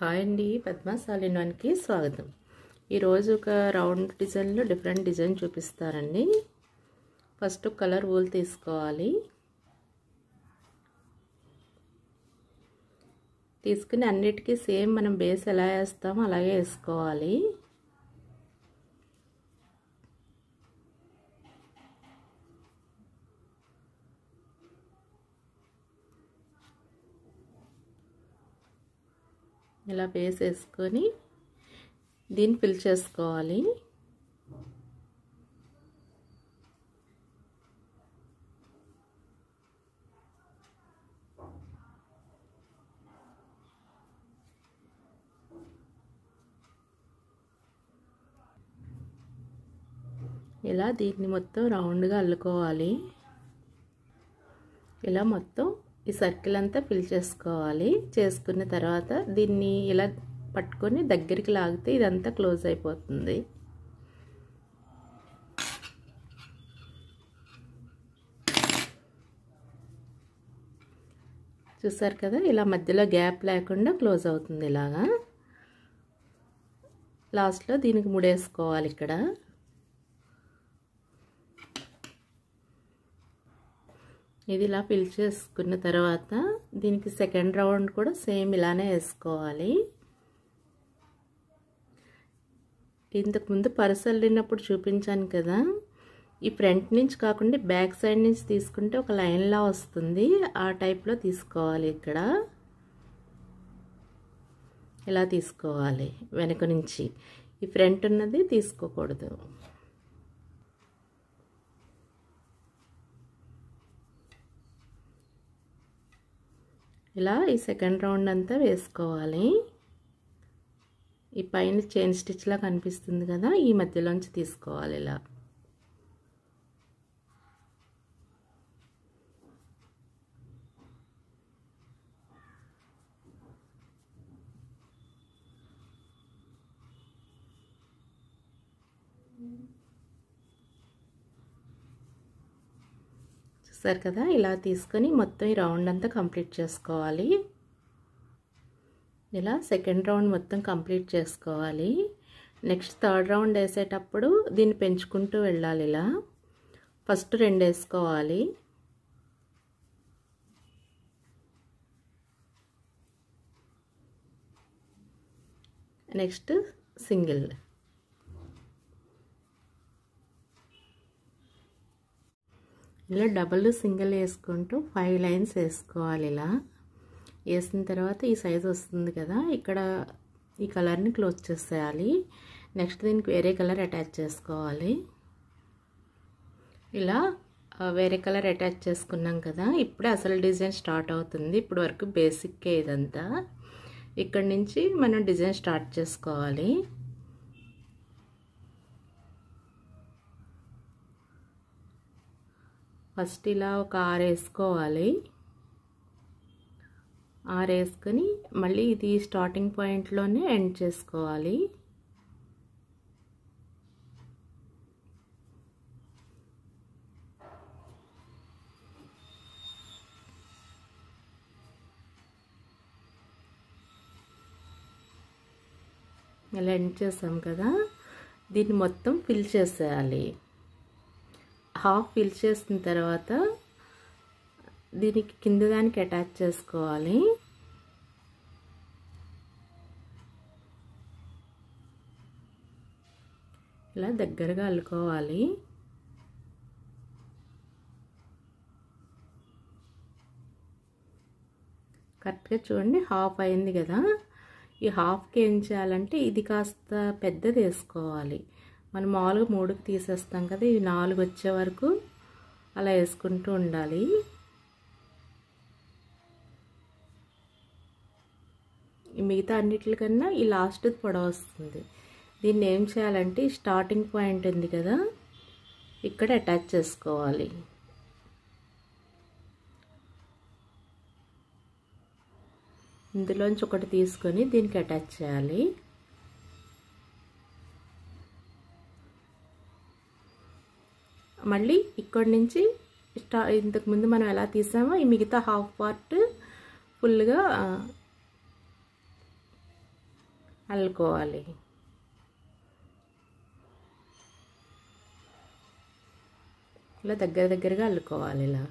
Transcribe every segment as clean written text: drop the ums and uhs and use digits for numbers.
Hi అండి, Padma's all in వన్కి స్వాగతం. ఈరోజు ఒక రౌండ్ డిజైన్లో డిఫరెంట్ డిజైన్ చూపిస్తారండి. ఫస్ట్ కలర్ వూల్ తీసుకోవాలి. తీసుకుని అన్నిటికీ సేమ్ మనం బేస్ ఎలా వేస్తామో అలాగే వేసుకోవాలి. ఇలా బేస్ వేసుకొని దీన్ని ఫిల్ చేసుకోవాలి. ఇలా దీన్ని మొత్తం రౌండ్గా అల్లుకోవాలి. ఇలా మొత్తం ఈ సర్కిల్ అంతా ఫిల్ చేసుకోవాలి. చేసుకున్న తర్వాత దీన్ని ఇలా పట్టుకొని దగ్గరికి లాగితే ఇదంతా క్లోజ్ అయిపోతుంది. చూసారు కదా, ఇలా మధ్యలో గ్యాప్ లేకుండా క్లోజ్ అవుతుంది. ఇలాగా లాస్ట్లో దీనికి ముడేసుకోవాలి. ఇక్కడ ఇది ఇలా ఫిల్ చేసుకున్న తర్వాత దీనికి సెకండ్ రౌండ్ కూడా సేమ్ ఇలానే వేసుకోవాలి. ఇంతకుముందు పర్స్ వెళ్ళినప్పుడు చూపించాను కదా, ఈ ఫ్రంట్ నుంచి కాకుండా బ్యాక్ సైడ్ నుంచి తీసుకుంటే ఒక లైన్లా వస్తుంది. ఆ టైప్లో తీసుకోవాలి. ఇక్కడ ఇలా తీసుకోవాలి. వెనక నుంచి ఈ ఫ్రంట్ ఉన్నది తీసుకోకూడదు. ఇలా ఈ సెకండ్ రౌండ్ అంతా వేసుకోవాలి. ఈ పైన చైన్ స్టిచ్లా కనిపిస్తుంది కదా, ఈ మధ్యలోంచి తీసుకోవాలి. ఇలా చూసారు కదా, ఇలా తీసుకొని మొత్తం ఈ రౌండ్ అంతా కంప్లీట్ చేసుకోవాలి. ఇలా సెకండ్ రౌండ్ మొత్తం కంప్లీట్ చేసుకోవాలి. నెక్స్ట్ థర్డ్ రౌండ్ వేసేటప్పుడు దీన్ని పెంచుకుంటూ వెళ్ళాలి. ఇలా ఫస్ట్ 2 వేసుకోవాలి. Next single. ఇలా డబుల్ సింగిల్ వేసుకుంటూ 5 లైన్స్ వేసుకోవాలి. ఇలా వేసిన తర్వాత ఈ సైజ్ వస్తుంది కదా, ఇక్కడ ఈ కలర్ని క్లోజ్ చేసేయాలి. నెక్స్ట్ దీనికి వేరే కలర్ అటాచ్ చేసుకోవాలి. ఇలా వేరే కలర్ అటాచ్ చేసుకున్నాం కదా, ఇప్పుడే అసలు డిజైన్ స్టార్ట్ అవుతుంది. ఇప్పుడు వరకు బేసిక్కే ఇదంతా. ఇక్కడ నుంచి మనం డిజైన్ స్టార్ట్ చేసుకోవాలి. ఫస్ట్ ఇలా ఒక 6 వేసుకోవాలి. 6 వేసుకొని మళ్ళీ ఇది స్టార్టింగ్ పాయింట్లోనే ఎండ్ చేసుకోవాలి. ఇలా ఎండ్ చేసాం కదా, దీన్ని మొత్తం ఫిల్ చేసేయాలి. హాఫ్ ఫిల్ చేసిన తర్వాత దీనికి కింద దానికి అటాచ్ చేసుకోవాలి. ఇలా దగ్గరగా అల్లుకోవాలి. కరెక్ట్గా చూడండి, హాఫ్ అయింది కదా. ఈ హాఫ్కి ఏం చేయాలంటే ఇది కాస్త పెద్దది వేసుకోవాలి. మనం మామూలుగా 3కి తీసేస్తాం కదా, ఇది 4 వచ్చే వరకు అలా వేసుకుంటూ ఉండాలి. ఈ మిగతా అన్నిటికన్నా ఈ లాస్ట్ పొడవు వస్తుంది. దీన్ని ఏం చేయాలంటే స్టార్టింగ్ పాయింట్ ఉంది కదా, ఇక్కడ అటాచ్ చేసుకోవాలి. ఇందులోంచి ఒకటి తీసుకొని దీనికి అటాచ్ చేయాలి. మళ్ళీ ఇక్కడి నుంచి ఇంతకుముందు మనం ఎలా తీసామో ఈ మిగతా హాఫ్ పార్ట్ ఫుల్గా అల్లుకోవాలి. ఇలా దగ్గరగా అల్లుకోవాలి. ఇలా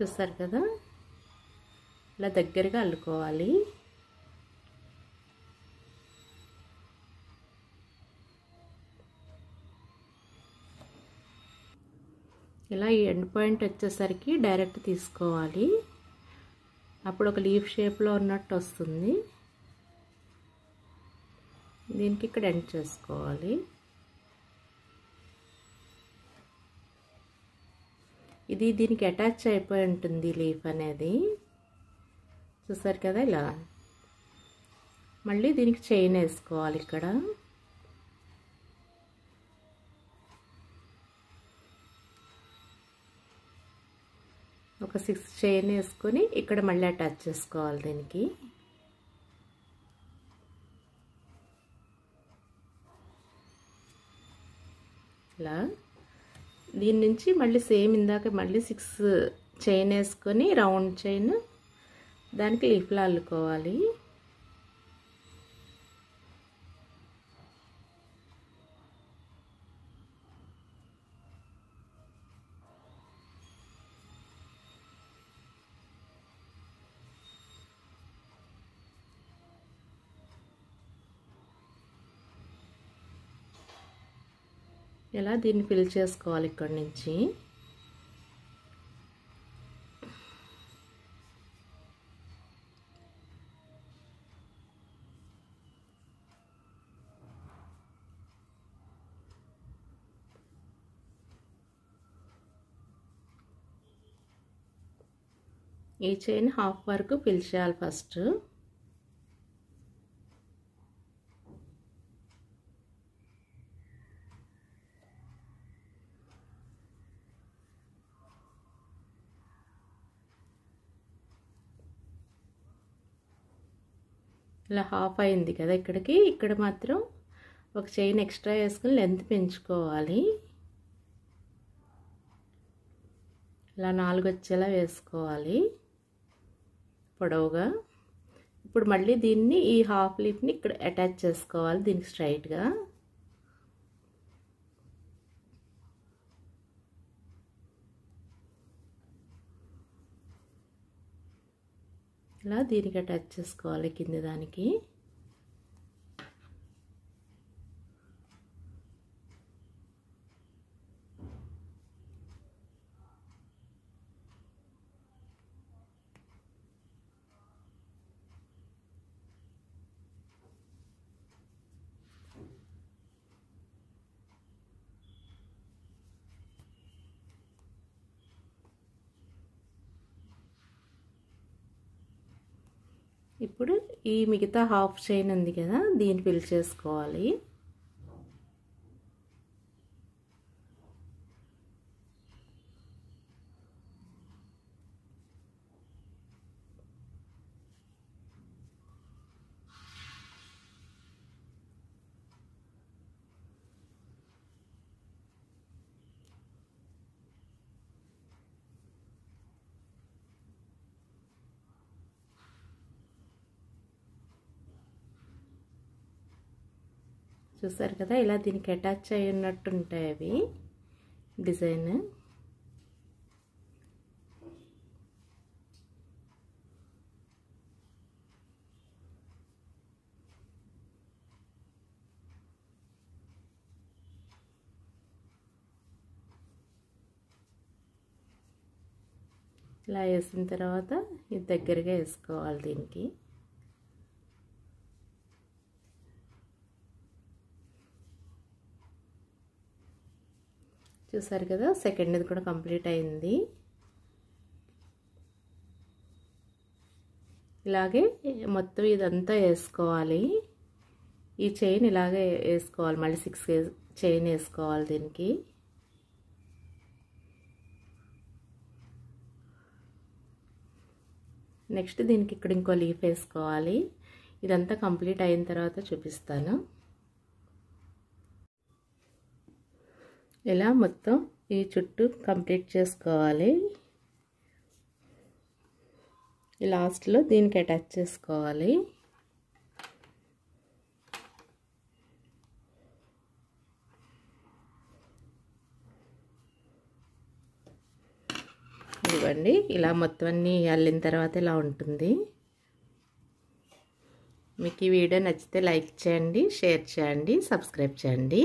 చూస్తారు కదా, ఇలా దగ్గరగా అల్లుకోవాలి. ఇలా ఈ ఎండ్ పాయింట్ వచ్చేసరికి డైరెక్ట్ తీసుకోవాలి. అప్పుడు ఒక లీఫ్ షేప్లో ఉన్నట్టు వస్తుంది. దీనికి ఇక్కడ ఎండ్ చేసుకోవాలి. ఇది దీనికి అటాచ్ అయిపోయి ఉంటుంది లీఫ్ అనేది. చూసారు కదా, ఇలా మళ్ళీ దీనికి చైన్ వేసుకోవాలి. ఇక్కడ ఒక 6 చైన్ వేసుకొని ఇక్కడ మళ్ళీ అటాచ్ చేసుకోవాలి దీనికి. ఇలా దీని నుంచి మళ్ళీ సేమ్ ఇందాక మళ్ళీ 6 చైన్ వేసుకొని రౌండ్ చైన్ దానికి లీఫ్లా అల్లుకోవాలి. ఇలా దీన్ని ఫిల్ చేసుకోవాలి ఇక్కడి నుంచి. ఈ చైన్ హాఫ్ వరకు ఫిల్ చేయాలి ఫస్ట్. ఇలా హాఫ్ అయింది కదా ఇక్కడికి. ఇక్కడ మాత్రం ఒక చైన్ ఎక్స్ట్రా వేసుకుని లెంత్ పెంచుకోవాలి. ఇలా 4 వచ్చేలా వేసుకోవాలి పొడవుగా. ఇప్పుడు మళ్ళీ దీన్ని ఈ హాఫ్ లీఫ్ని ఇక్కడ అటాచ్ చేసుకోవాలి దీనికి స్ట్రైట్గా. ఇలా దీనికి అటాచ్ చేసుకోవాలి కింద దానికి. ఇప్పుడు ఈ మిగతా హాఫ్ చైన్ ఉంది కదా, దీన్ని ఫిల్ చేసుకోవాలి. చూసారు కదా, ఇలా దీనికి అటాచ్ అయి ఉన్నట్టు ఉంటాయి అవి డిజైన్. ఇలా వేసిన తర్వాత ఇది దగ్గరగా వేసుకోవాలి దీనికి. చూసారు కదా, సెకండ్ది కూడా కంప్లీట్ అయింది. ఇలాగే మొత్తం ఇదంతా వేసుకోవాలి. ఈ చైన్ ఇలాగే వేసుకోవాలి. మళ్ళీ 6 చైన్ వేసుకోవాలి దీనికి. నెక్స్ట్ దీనికి ఇక్కడ ఇంకో లీఫ్ వేసుకోవాలి. ఇదంతా కంప్లీట్ అయిన తర్వాత చూపిస్తాను. ఇలా మొత్తం ఈ చుట్టూ కంప్లీట్ చేసుకోవాలి. లాస్ట్లో దీనికి అటాచ్ చేసుకోవాలి. ఇవ్వండి, ఇలా మొత్తం అన్నీ అల్లిన తర్వాత ఇలా ఉంటుంది. మీకు ఈ వీడియో నచ్చితే లైక్ చేయండి, షేర్ చేయండి, సబ్స్క్రైబ్ చేయండి.